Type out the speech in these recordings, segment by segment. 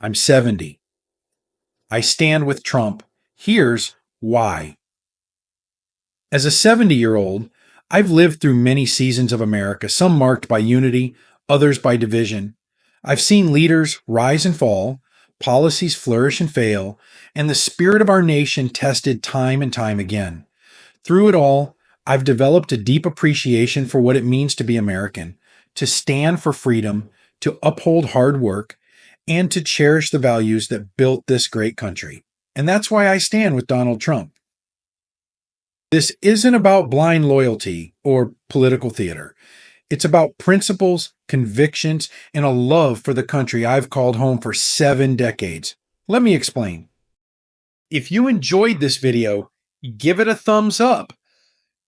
I'm 70. I stand with Trump. Here's why. As a 70-year-old, I've lived through many seasons of America, some marked by unity, others by division. I've seen leaders rise and fall, policies flourish and fail, and the spirit of our nation tested time and time again. Through it all, I've developed a deep appreciation for what it means to be American, to stand for freedom, to uphold hard work, and to cherish the values that built this great country. And that's why I stand with Donald Trump. This isn't about blind loyalty or political theater. It's about principles, convictions, and a love for the country I've called home for 7 decades. Let me explain. If you enjoyed this video, give it a thumbs up.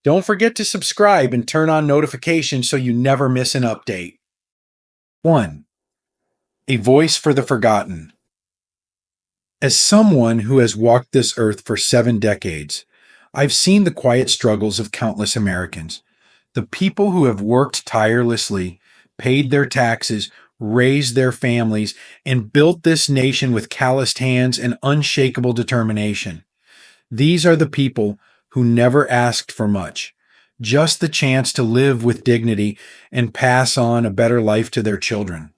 Don't forget to subscribe and turn on notifications so you never miss an update. 1. A voice for the forgotten. As someone who has walked this earth for 7 decades, I've seen the quiet struggles of countless Americans. The people who have worked tirelessly, paid their taxes, raised their families, and built this nation with calloused hands and unshakable determination. These are the people who never asked for much, just the chance to live with dignity and pass on a better life to their children.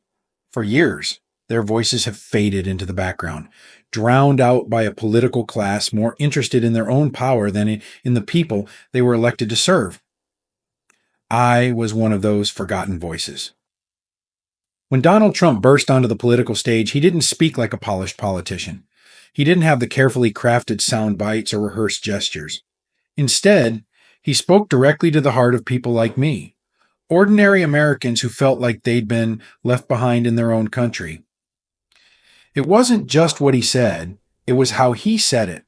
For years, their voices have faded into the background, drowned out by a political class more interested in their own power than in the people they were elected to serve. I was one of those forgotten voices. When Donald Trump burst onto the political stage, he didn't speak like a polished politician. He didn't have the carefully crafted sound bites or rehearsed gestures. Instead, he spoke directly to the heart of people like me, ordinary Americans who felt like they'd been left behind in their own country. It wasn't just what he said, it was how he said it.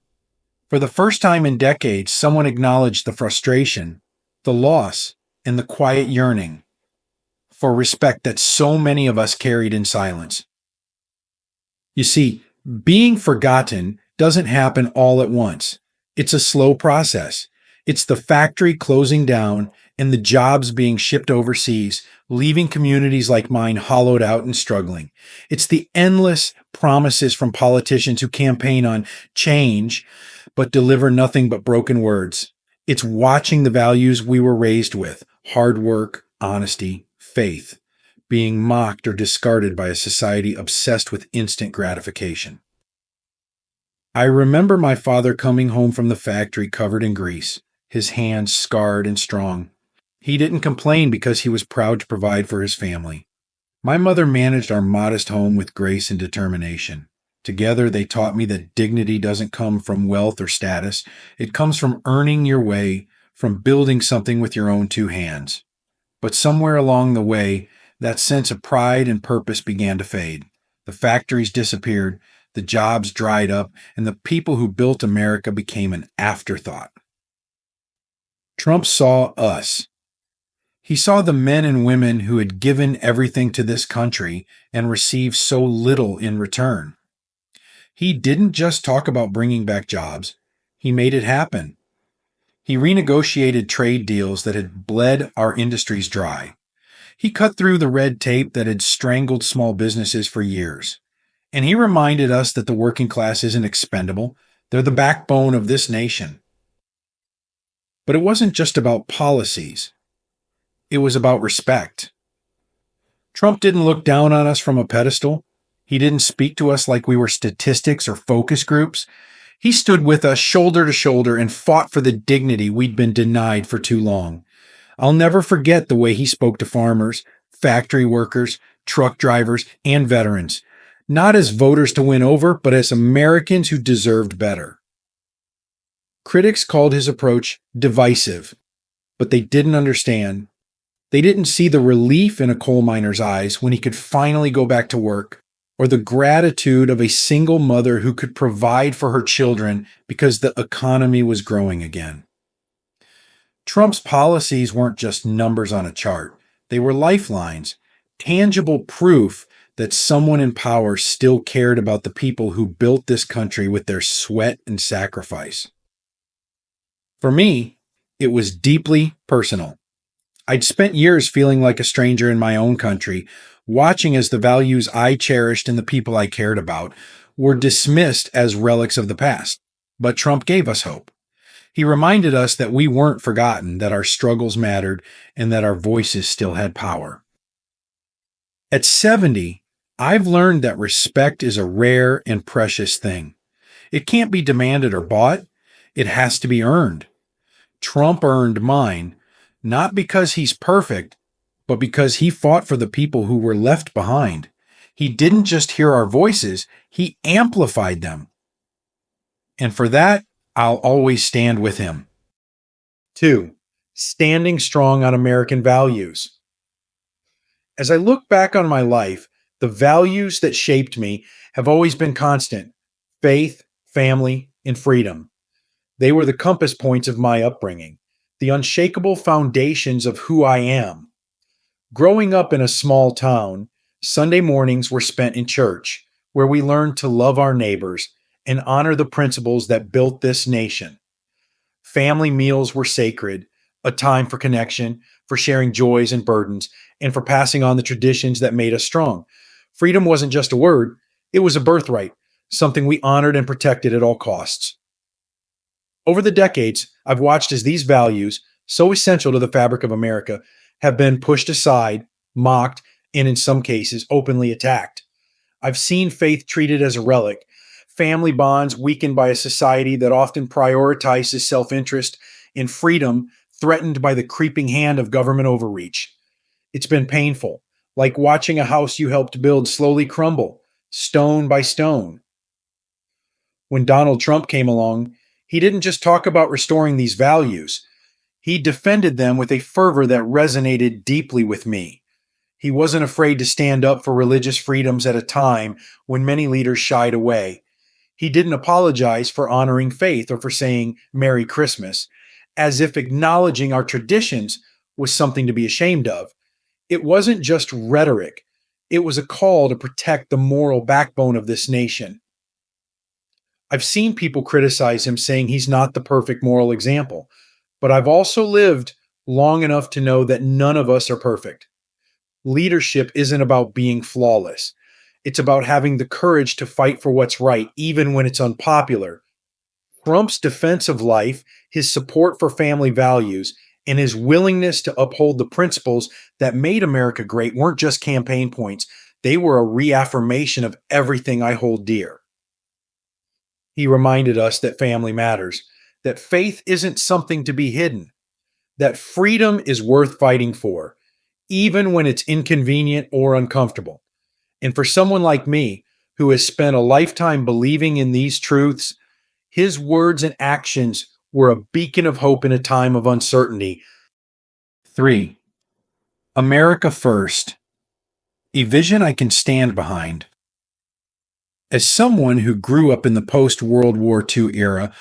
For the first time in decades, someone acknowledged the frustration, the loss, and the quiet yearning for respect that so many of us carried in silence. You see, being forgotten doesn't happen all at once. It's a slow process. It's the factory closing down and the jobs being shipped overseas, leaving communities like mine hollowed out and struggling. It's the endless promises from politicians who campaign on change but deliver nothing but broken words. It's watching the values we were raised with, hard work, honesty, faith, being mocked or discarded by a society obsessed with instant gratification. I remember my father coming home from the factory covered in grease, his hands scarred and strong. He didn't complain because he was proud to provide for his family. My mother managed our modest home with grace and determination. Together, they taught me that dignity doesn't come from wealth or status. It comes from earning your way, from building something with your own 2 hands. But somewhere along the way, that sense of pride and purpose began to fade. The factories disappeared, the jobs dried up, and the people who built America became an afterthought. Trump saw us. He saw the men and women who had given everything to this country and received so little in return. He didn't just talk about bringing back jobs. He made it happen. He renegotiated trade deals that had bled our industries dry. He cut through the red tape that had strangled small businesses for years. And he reminded us that the working class isn't expendable. They're the backbone of this nation. But it wasn't just about policies. It was about respect. Trump didn't look down on us from a pedestal. He didn't speak to us like we were statistics or focus groups. He stood with us shoulder to shoulder and fought for the dignity we'd been denied for too long. I'll never forget the way he spoke to farmers, factory workers, truck drivers, and veterans, not as voters to win over, but as Americans who deserved better. Critics called his approach divisive, but they didn't understand. They didn't see the relief in a coal miner's eyes when he could finally go back to work, or the gratitude of a single mother who could provide for her children because the economy was growing again. Trump's policies weren't just numbers on a chart. They were lifelines, tangible proof that someone in power still cared about the people who built this country with their sweat and sacrifice. For me, it was deeply personal. I'd spent years feeling like a stranger in my own country, watching as the values I cherished and the people I cared about were dismissed as relics of the past. But Trump gave us hope. He reminded us that we weren't forgotten, that our struggles mattered, and that our voices still had power. At 70, I've learned that respect is a rare and precious thing. It can't be demanded or bought, it has to be earned. Trump earned mine, not because he's perfect, but because he fought for the people who were left behind. He didn't just hear our voices, he amplified them. And for that, I'll always stand with him. 2. Standing strong on American values. As I look back on my life, the values that shaped me have always been constant: faith, family, and freedom. They were the compass points of my upbringing, the unshakable foundations of who I am. Growing up in a small town, Sunday mornings were spent in church, where we learned to love our neighbors and honor the principles that built this nation. Family meals were sacred, a time for connection, for sharing joys and burdens, and for passing on the traditions that made us strong. Freedom wasn't just a word, it was a birthright, something we honored and protected at all costs. Over the decades, I've watched as these values, so essential to the fabric of America, have been pushed aside, mocked, and in some cases, openly attacked. I've seen faith treated as a relic, family bonds weakened by a society that often prioritizes self-interest, and freedom threatened by the creeping hand of government overreach. It's been painful, like watching a house you helped build slowly crumble, stone by stone. When Donald Trump came along, he didn't just talk about restoring these values. He defended them with a fervor that resonated deeply with me. He wasn't afraid to stand up for religious freedoms at a time when many leaders shied away. He didn't apologize for honoring faith or for saying Merry Christmas, as if acknowledging our traditions was something to be ashamed of. It wasn't just rhetoric. It was a call to protect the moral backbone of this nation. I've seen people criticize him, saying he's not the perfect moral example, but I've also lived long enough to know that none of us are perfect. Leadership isn't about being flawless. It's about having the courage to fight for what's right, even when it's unpopular. Trump's defense of life, his support for family values, and his willingness to uphold the principles that made America great weren't just campaign points. They were a reaffirmation of everything I hold dear. He reminded us that family matters, that faith isn't something to be hidden, that freedom is worth fighting for, even when it's inconvenient or uncomfortable. And for someone like me, who has spent a lifetime believing in these truths, his words and actions were a beacon of hope in a time of uncertainty. 3. America First. A vision I can stand behind. As someone who grew up in the post-World War II era,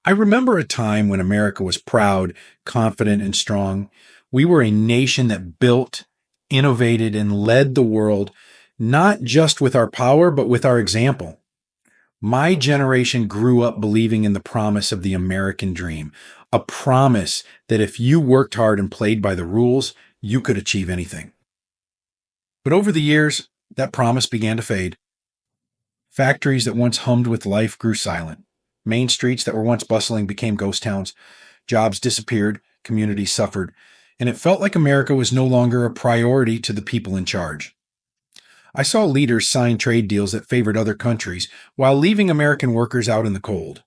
I remember a time when America was proud, confident, and strong. We were a nation that built, innovated, and led the world, not just with our power, but with our example. My generation grew up believing in the promise of the American dream, a promise that if you worked hard and played by the rules, you could achieve anything. But over the years, that promise began to fade. Factories that once hummed with life grew silent. Main streets that were once bustling became ghost towns. Jobs disappeared, communities suffered, and it felt like America was no longer a priority to the people in charge. I saw leaders sign trade deals that favored other countries while leaving American workers out in the cold.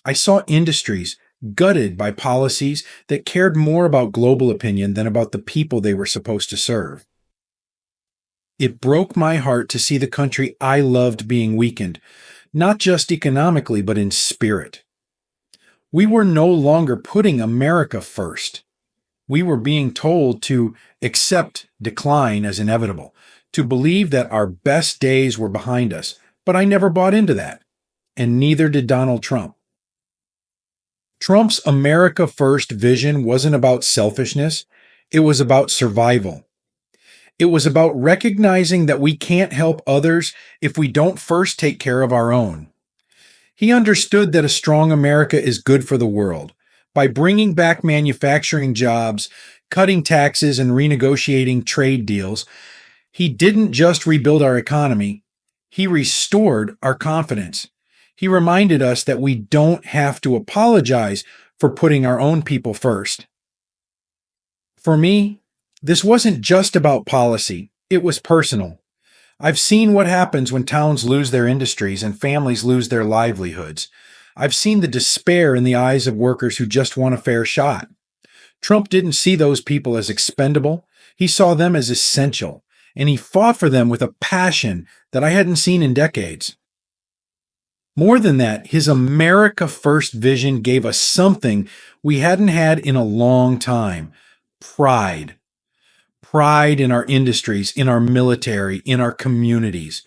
I saw industries gutted by policies that cared more about global opinion than about the people they were supposed to serve. It broke my heart to see the country I loved being weakened, not just economically, but in spirit. We were no longer putting America first. We were being told to accept decline as inevitable, to believe that our best days were behind us, but I never bought into that, and neither did Donald Trump. Trump's America First vision wasn't about selfishness, it was about survival. It was about recognizing that we can't help others if we don't first take care of our own. He understood that a strong America is good for the world. By bringing back manufacturing jobs, cutting taxes, and renegotiating trade deals, He didn't just rebuild our economy, he restored our confidence. He reminded us that we don't have to apologize for putting our own people first. For me, this wasn't just about policy, it was personal. I've seen what happens when towns lose their industries and families lose their livelihoods. I've seen the despair in the eyes of workers who just want a fair shot. Trump didn't see those people as expendable, he saw them as essential, and he fought for them with a passion that I hadn't seen in decades. More than that, his America First vision gave us something we hadn't had in a long time: pride. Pride in our industries, in our military, in our communities.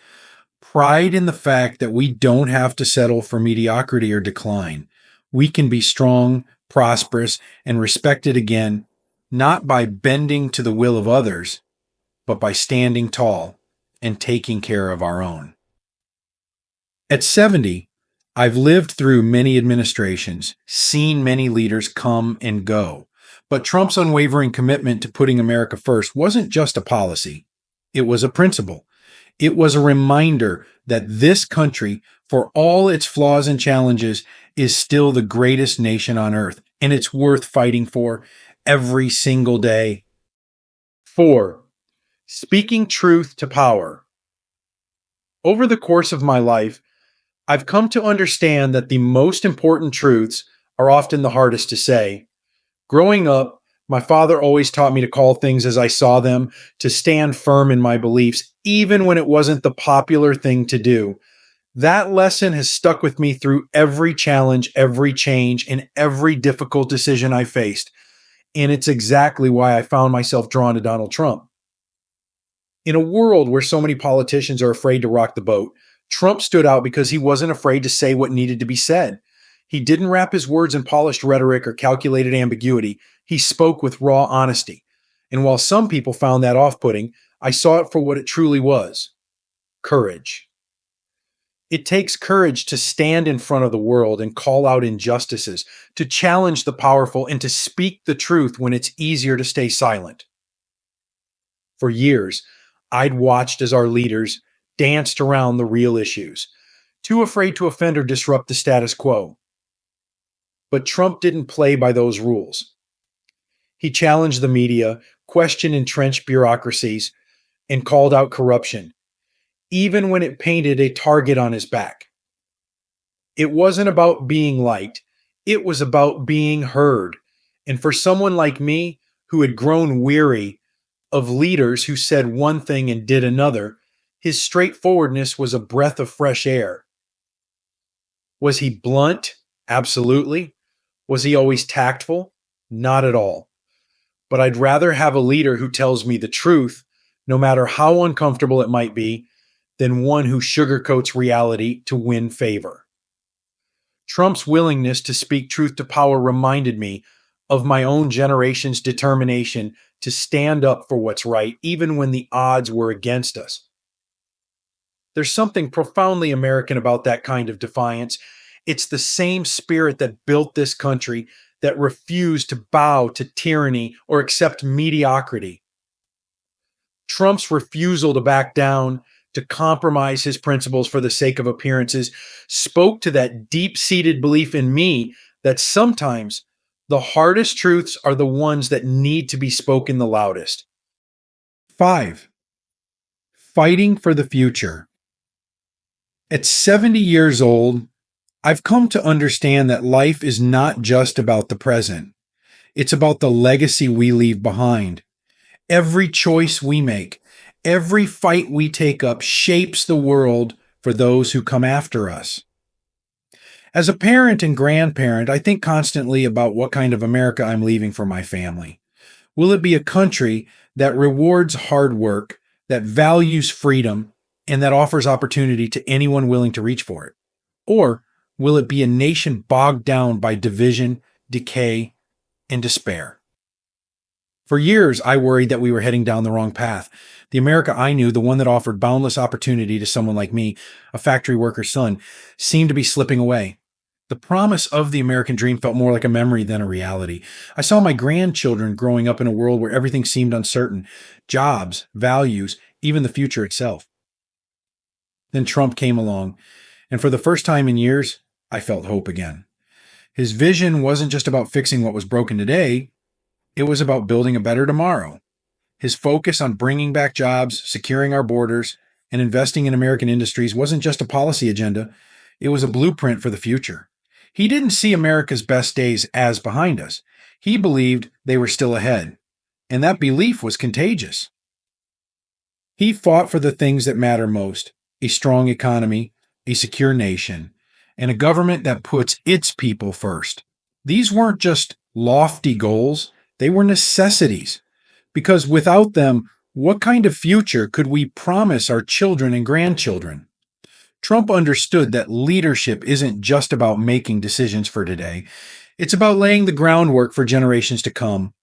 Pride in the fact that we don't have to settle for mediocrity or decline. We can be strong, prosperous, and respected again, not by bending to the will of others, but by standing tall and taking care of our own. At 70, I've lived through many administrations, seen many leaders come and go. But Trump's unwavering commitment to putting America first wasn't just a policy, it was a principle. It was a reminder that this country, for all its flaws and challenges, is still the greatest nation on earth, and it's worth fighting for every single day. 4. Speaking truth to power. Over the course of my life, I've come to understand that the most important truths are often the hardest to say. Growing up, my father always taught me to call things as I saw them, to stand firm in my beliefs, even when it wasn't the popular thing to do. That lesson has stuck with me through every challenge, every change, and every difficult decision I faced. And it's exactly why I found myself drawn to Donald Trump. In a world where so many politicians are afraid to rock the boat, Trump stood out because he wasn't afraid to say what needed to be said. He didn't wrap his words in polished rhetoric or calculated ambiguity. He spoke with raw honesty. And while some people found that off-putting, I saw it for what it truly was: courage. It takes courage to stand in front of the world and call out injustices, to challenge the powerful, and to speak the truth when it's easier to stay silent. For years, I'd watched as our leaders danced around the real issues, too afraid to offend or disrupt the status quo. But Trump didn't play by those rules. He challenged the media, questioned entrenched bureaucracies, and called out corruption, even when it painted a target on his back. It wasn't about being liked, it was about being heard. And for someone like me, who had grown weary of leaders who said one thing and did another, his straightforwardness was a breath of fresh air. Was he blunt? Absolutely. Was he always tactful? Not at all. But I'd rather have a leader who tells me the truth, no matter how uncomfortable it might be, than one who sugarcoats reality to win favor. Trump's willingness to speak truth to power reminded me of my own generation's determination to stand up for what's right, even when the odds were against us. There's something profoundly American about that kind of defiance. It's the same spirit that built this country, that refused to bow to tyranny or accept mediocrity. Trump's refusal to back down, to compromise his principles for the sake of appearances, spoke to that deep-seated belief in me that sometimes the hardest truths are the ones that need to be spoken the loudest. 5. Fighting for the future. At 70 years old, I've come to understand that life is not just about the present. It's about the legacy we leave behind. Every choice we make, every fight we take up shapes the world for those who come after us. As a parent and grandparent, I think constantly about what kind of America I'm leaving for my family. Will it be a country that rewards hard work, that values freedom, and that offers opportunity to anyone willing to reach for it? Or will it be a nation bogged down by division, decay, and despair? For years, I worried that we were heading down the wrong path. The America I knew, the one that offered boundless opportunity to someone like me, a factory worker's son, seemed to be slipping away. The promise of the American dream felt more like a memory than a reality. I saw my grandchildren growing up in a world where everything seemed uncertain: jobs, values, even the future itself. Then Trump came along, and for the first time in years, I felt hope again. His vision wasn't just about fixing what was broken today, it was about building a better tomorrow. His focus on bringing back jobs, securing our borders, and investing in American industries wasn't just a policy agenda, it was a blueprint for the future. He didn't see America's best days as behind us. He believed they were still ahead, and that belief was contagious. He fought for the things that matter most: a strong economy, a secure nation, and a government that puts its people first. These weren't just lofty goals, they were necessities. Because without them, what kind of future could we promise our children and grandchildren? Trump understood that leadership isn't just about making decisions for today, it's about laying the groundwork for generations to come.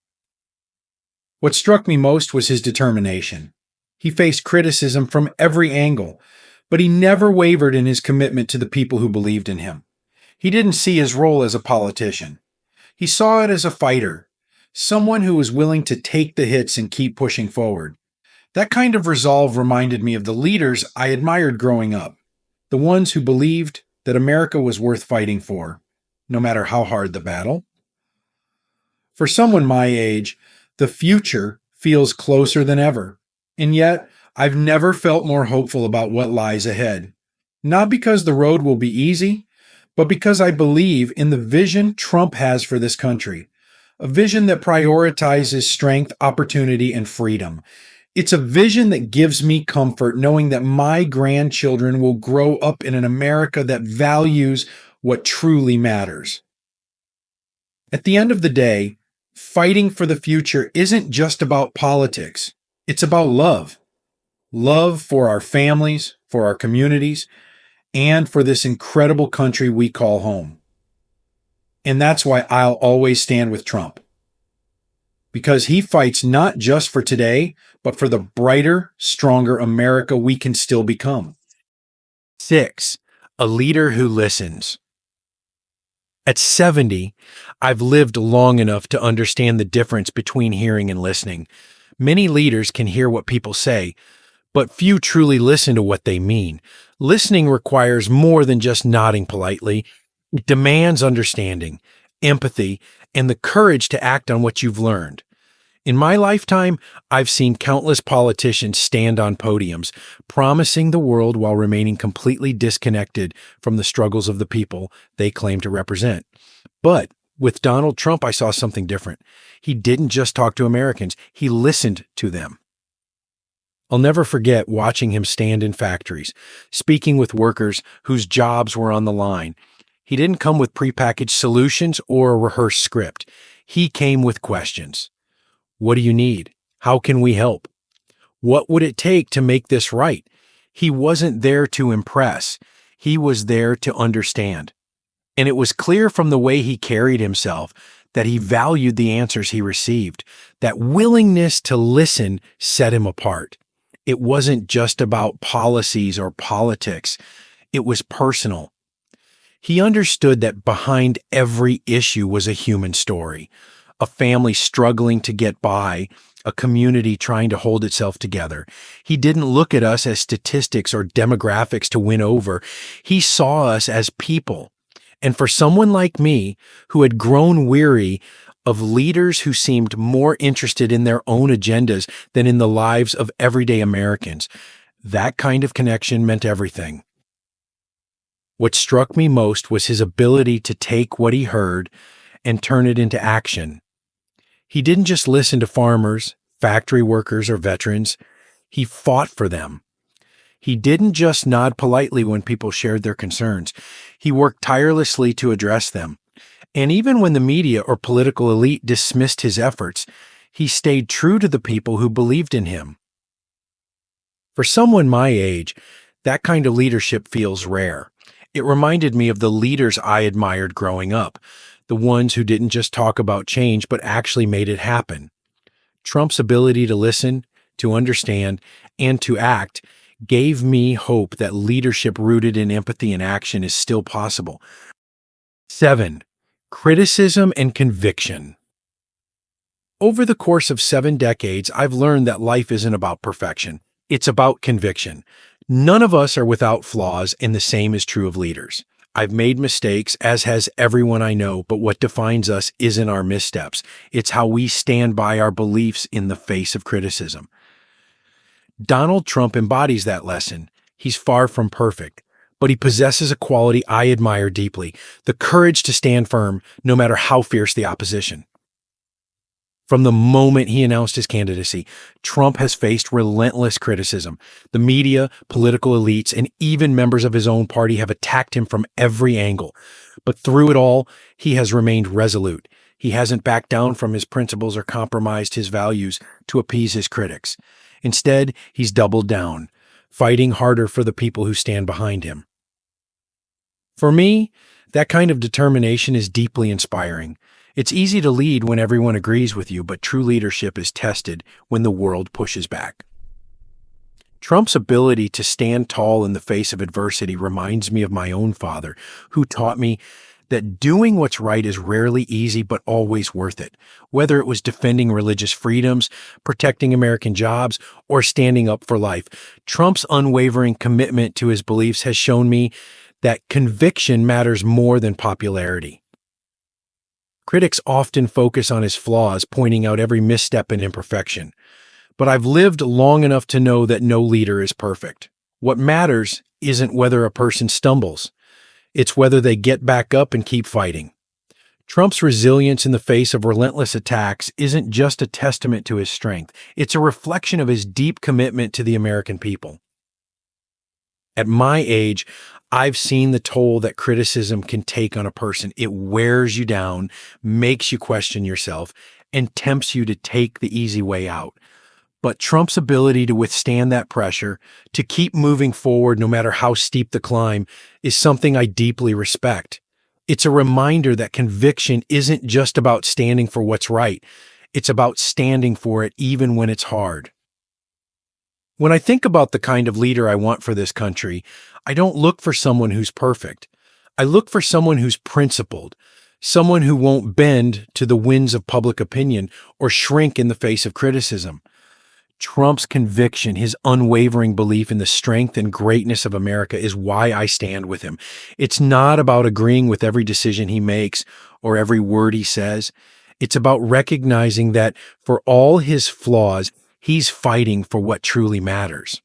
What struck me most was his determination. He faced criticism from every angle, but he never wavered in his commitment to the people who believed in him. He didn't see his role as a politician. He saw it as a fighter, someone who was willing to take the hits and keep pushing forward. That kind of resolve reminded me of the leaders I admired growing up, the ones who believed that America was worth fighting for, no matter how hard the battle. For someone my age, the future feels closer than ever, and yet I've never felt more hopeful about what lies ahead. Not because the road will be easy, but because I believe in the vision Trump has for this country. A vision that prioritizes strength, opportunity, and freedom. It's a vision that gives me comfort knowing that my grandchildren will grow up in an America that values what truly matters. At the end of the day, fighting for the future isn't just about politics. It's about love. Love for our families, for our communities, and for this incredible country we call home. And that's why I'll always stand with Trump. Because he fights not just for today, but for the brighter, stronger America we can still become. 6. A leader who listens. At 70, I've lived long enough to understand the difference between hearing and listening. Many leaders can hear what people say, but few truly listen to what they mean. Listening requires more than just nodding politely. It demands understanding, empathy, and the courage to act on what you've learned. In my lifetime, I've seen countless politicians stand on podiums, promising the world while remaining completely disconnected from the struggles of the people they claim to represent. But with Donald Trump, I saw something different. He didn't just talk to Americans, he listened to them. I'll never forget watching him stand in factories, speaking with workers whose jobs were on the line. He didn't come with prepackaged solutions or a rehearsed script. He came with questions. What do you need? How can we help? What would it take to make this right? He wasn't there to impress. He was there to understand. And it was clear from the way he carried himself that he valued the answers he received. That willingness to listen set him apart. It wasn't just about policies or politics. It was personal. He understood that behind every issue was a human story, a family struggling to get by, a community trying to hold itself together. He didn't look at us as statistics or demographics to win over. He saw us as people. And for someone like me, who had grown weary of leaders who seemed more interested in their own agendas than in the lives of everyday Americans, that kind of connection meant everything. What struck me most was his ability to take what he heard and turn it into action. He didn't just listen to farmers, factory workers, or veterans. He fought for them. He didn't just nod politely when people shared their concerns. He worked tirelessly to address them. And even when the media or political elite dismissed his efforts, he stayed true to the people who believed in him. For someone my age, that kind of leadership feels rare. It reminded me of the leaders I admired growing up, the ones who didn't just talk about change but actually made it happen. Trump's ability to listen, to understand, and to act gave me hope that leadership rooted in empathy and action is still possible. 7. Criticism and conviction. Over the course of 7 decades, I've learned that life isn't about perfection. It's about conviction. None of us are without flaws, and the same is true of leaders. I've made mistakes, as has everyone I know, but what defines us isn't our missteps. It's how we stand by our beliefs in the face of criticism. Donald Trump embodies that lesson. He's far from perfect, but he possesses a quality I admire deeply: the courage to stand firm, no matter how fierce the opposition. From the moment he announced his candidacy, Trump has faced relentless criticism. The media, political elites, and even members of his own party have attacked him from every angle. But through it all, he has remained resolute. He hasn't backed down from his principles or compromised his values to appease his critics. Instead, he's doubled down, fighting harder for the people who stand behind him. For me, that kind of determination is deeply inspiring. It's easy to lead when everyone agrees with you, but true leadership is tested when the world pushes back. Trump's ability to stand tall in the face of adversity reminds me of my own father, who taught me that doing what's right is rarely easy but always worth it. Whether it was defending religious freedoms, protecting American jobs, or standing up for life, Trump's unwavering commitment to his beliefs has shown me that conviction matters more than popularity. Critics often focus on his flaws, pointing out every misstep and imperfection. But I've lived long enough to know that no leader is perfect. What matters isn't whether a person stumbles. It's whether they get back up and keep fighting. Trump's resilience in the face of relentless attacks isn't just a testament to his strength. It's a reflection of his deep commitment to the American people. At my age, I've seen the toll that criticism can take on a person. It wears you down, makes you question yourself, and tempts you to take the easy way out. But Trump's ability to withstand that pressure, to keep moving forward no matter how steep the climb, is something I deeply respect. It's a reminder that conviction isn't just about standing for what's right. It's about standing for it even when it's hard. When I think about the kind of leader I want for this country, I don't look for someone who's perfect. I look for someone who's principled, someone who won't bend to the winds of public opinion or shrink in the face of criticism. Trump's conviction, his unwavering belief in the strength and greatness of America is why I stand with him. It's not about agreeing with every decision he makes or every word he says. It's about recognizing that for all his flaws, he's fighting for what truly matters.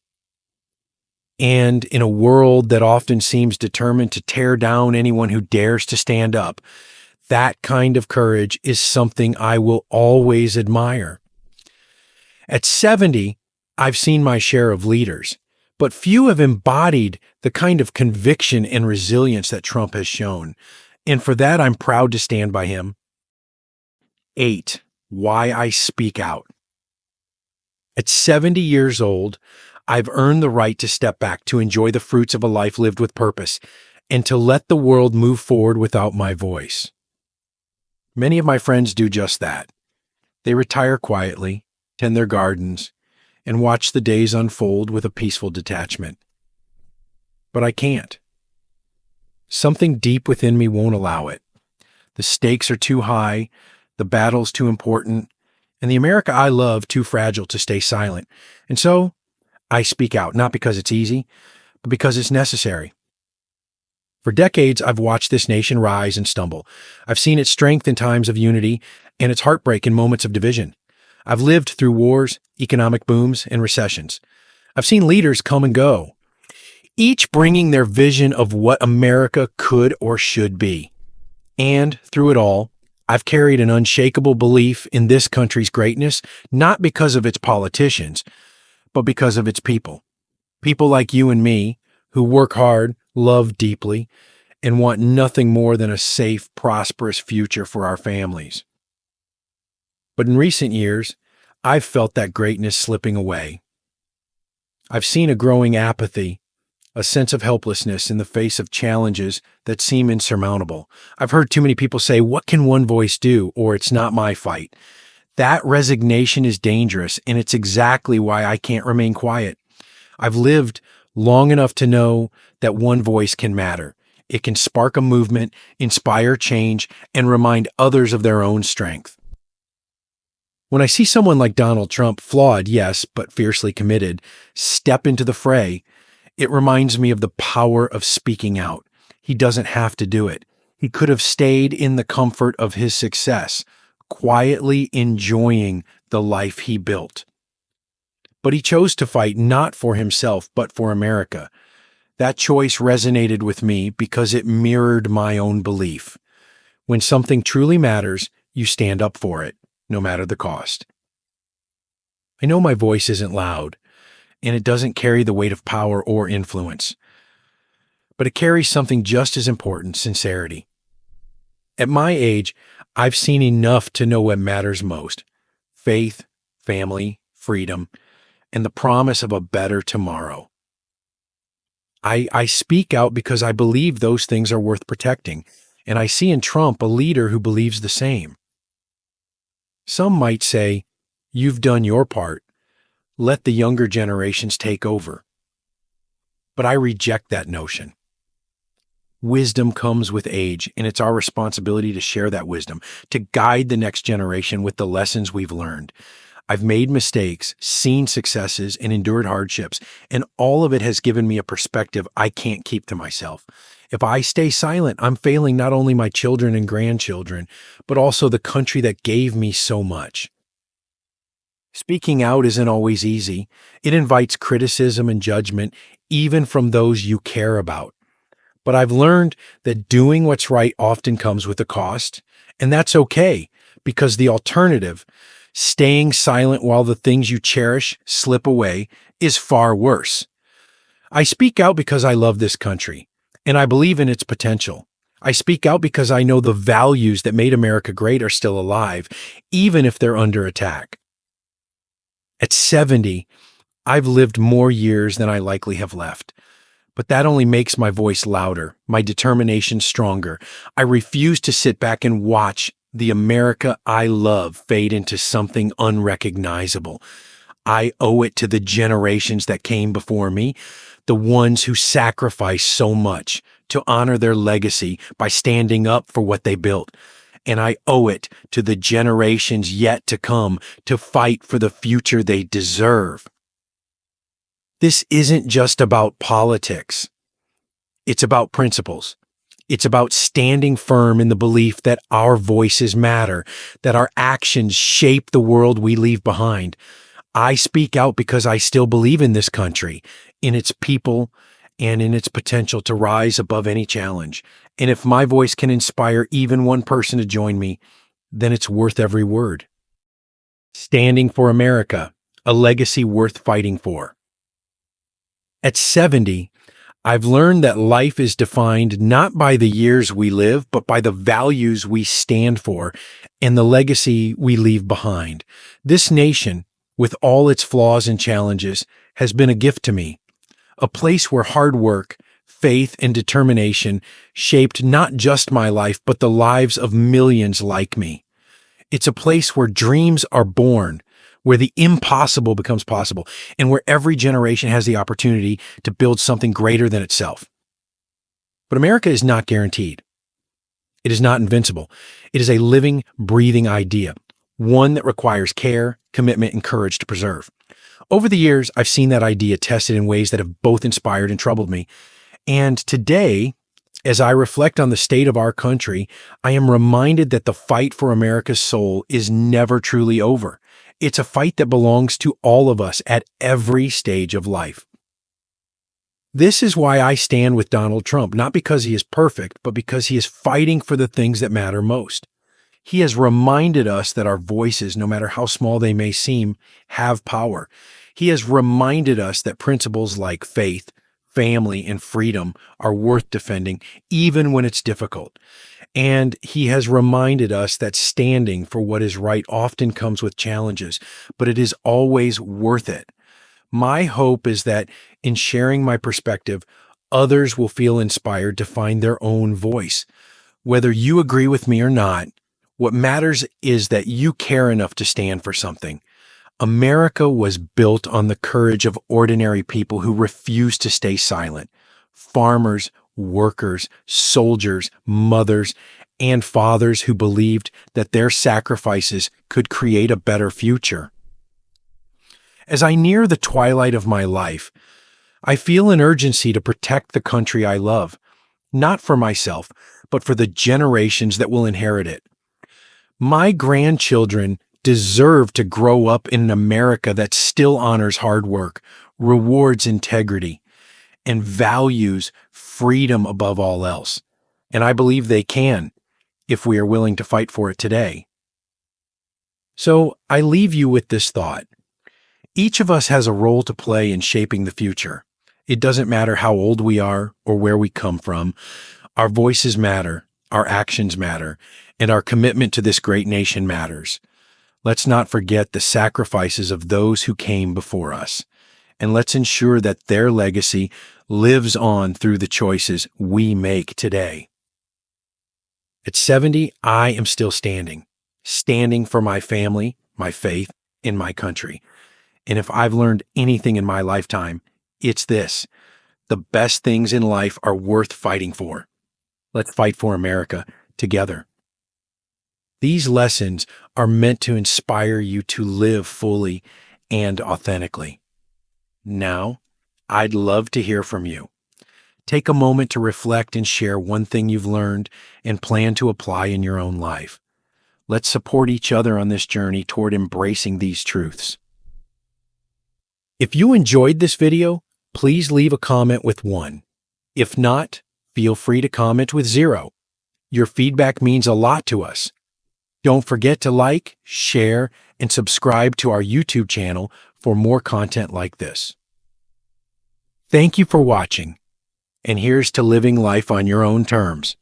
And in a world that often seems determined to tear down anyone who dares to stand up, that kind of courage is something I will always admire. At 70, I've seen my share of leaders, but few have embodied the kind of conviction and resilience that Trump has shown. And for that, I'm proud to stand by him. 8. Why I speak out. At 70 years old, I've earned the right to step back to enjoy the fruits of a life lived with purpose and to let the world move forward without my voice. Many of my friends do just that. They retire quietly, tend their gardens, and watch the days unfold with a peaceful detachment. But I can't. Something deep within me won't allow it. The stakes are too high, the battle's too important, and the America I love too fragile to stay silent. And so, I speak out, not because it's easy, but because it's necessary. For decades, I've watched this nation rise and stumble. I've seen its strength in times of unity and its heartbreak in moments of division. I've lived through wars, economic booms, and recessions. I've seen leaders come and go, each bringing their vision of what America could or should be. And through it all, I've carried an unshakable belief in this country's greatness, not because of its politicians, but because of its people. People like you and me, who work hard, love deeply, and want nothing more than a safe, prosperous future for our families. But in recent years, I've felt that greatness slipping away. I've seen a growing apathy, a sense of helplessness in the face of challenges that seem insurmountable. I've heard too many people say, "What can one voice do?" or "It's not my fight." That resignation is dangerous, and it's exactly why I can't remain quiet. I've lived long enough to know that one voice can matter. It can spark a movement, inspire change, and remind others of their own strength. When I see someone like Donald Trump, flawed, yes, but fiercely committed, step into the fray, it reminds me of the power of speaking out. He doesn't have to do it. He could have stayed in the comfort of his success, quietly enjoying the life he built. But he chose to fight not for himself, but for America. That choice resonated with me because it mirrored my own belief. When something truly matters, you stand up for it, no matter the cost. I know my voice isn't loud, and it doesn't carry the weight of power or influence, but it carries something just as important: sincerity. At my age, I've seen enough to know what matters most: faith, family, freedom, and the promise of a better tomorrow. I speak out because I believe those things are worth protecting, and I see in Trump a leader who believes the same. Some might say, "You've done your part. Let the younger generations take over." But I reject that notion. Wisdom comes with age, and it's our responsibility to share that wisdom, to guide the next generation with the lessons we've learned. I've made mistakes, seen successes, and endured hardships, and all of it has given me a perspective I can't keep to myself. If I stay silent, I'm failing not only my children and grandchildren, but also the country that gave me so much. Speaking out isn't always easy. It invites criticism and judgment, even from those you care about. But I've learned that doing what's right often comes with a cost, and that's okay, because the alternative, staying silent while the things you cherish slip away, is far worse. I speak out because I love this country, and I believe in its potential. I speak out because I know the values that made America great are still alive, even if they're under attack. At 70, I've lived more years than I likely have left. But that only makes my voice louder, my determination stronger. I refuse to sit back and watch the America I love fade into something unrecognizable. I owe it to the generations that came before me, the ones who sacrificed so much, to honor their legacy by standing up for what they built. And I owe it to the generations yet to come to fight for the future they deserve. This isn't just about politics. It's about principles. It's about standing firm in the belief that our voices matter, that our actions shape the world we leave behind. I speak out because I still believe in this country, in its people, and in its potential to rise above any challenge. And if my voice can inspire even one person to join me, then it's worth every word. Standing for America, a legacy worth fighting for. At 70, I've learned that life is defined not by the years we live, but by the values we stand for and the legacy we leave behind. This nation, with all its flaws and challenges, has been a gift to me, a place where hard work, faith, and determination shaped not just my life, but the lives of millions like me. It's a place where dreams are born, where the impossible becomes possible, and where every generation has the opportunity to build something greater than itself. But America is not guaranteed. It is not invincible. It is a living, breathing idea, one that requires care, commitment, and courage to preserve. Over the years, I've seen that idea tested in ways that have both inspired and troubled me. And today, as I reflect on the state of our country, I am reminded that the fight for America's soul is never truly over. It's a fight that belongs to all of us at every stage of life. This is why I stand with Donald Trump, not because he is perfect, but because he is fighting for the things that matter most. He has reminded us that our voices, no matter how small they may seem, have power. He has reminded us that principles like faith, family, and freedom are worth defending, even when it's difficult. And he has reminded us that standing for what is right often comes with challenges, but it is always worth it. My hope is that in sharing my perspective, others will feel inspired to find their own voice. Whether you agree with me or not, what matters is that you care enough to stand for something. America was built on the courage of ordinary people who refused to stay silent. Farmers, workers, soldiers, mothers, and fathers who believed that their sacrifices could create a better future. As I near the twilight of my life, I feel an urgency to protect the country I love, not for myself, but for the generations that will inherit it. My grandchildren deserve to grow up in an America that still honors hard work, rewards integrity, and values freedom above all else. And I believe they can, if we are willing to fight for it today. So I leave you with this thought. Each of us has a role to play in shaping the future. It doesn't matter how old we are or where we come from. Our voices matter, our actions matter, and our commitment to this great nation matters. Let's not forget the sacrifices of those who came before us, and let's ensure that their legacy lives on through the choices we make today. At 70, I am still standing for my family, my faith, and my country. And if I've learned anything in my lifetime, it's this: the best things in life are worth fighting for. Let's fight for America together. These lessons are meant to inspire you to live fully and authentically. Now, I'd love to hear from you. Take a moment to reflect and share one thing you've learned and plan to apply in your own life. Let's support each other on this journey toward embracing these truths. If you enjoyed this video, please leave a comment with 1. If not, feel free to comment with 0. Your feedback means a lot to us. Don't forget to like, share, and subscribe to our YouTube channel for more content like this. Thank you for watching, and here's to living life on your own terms.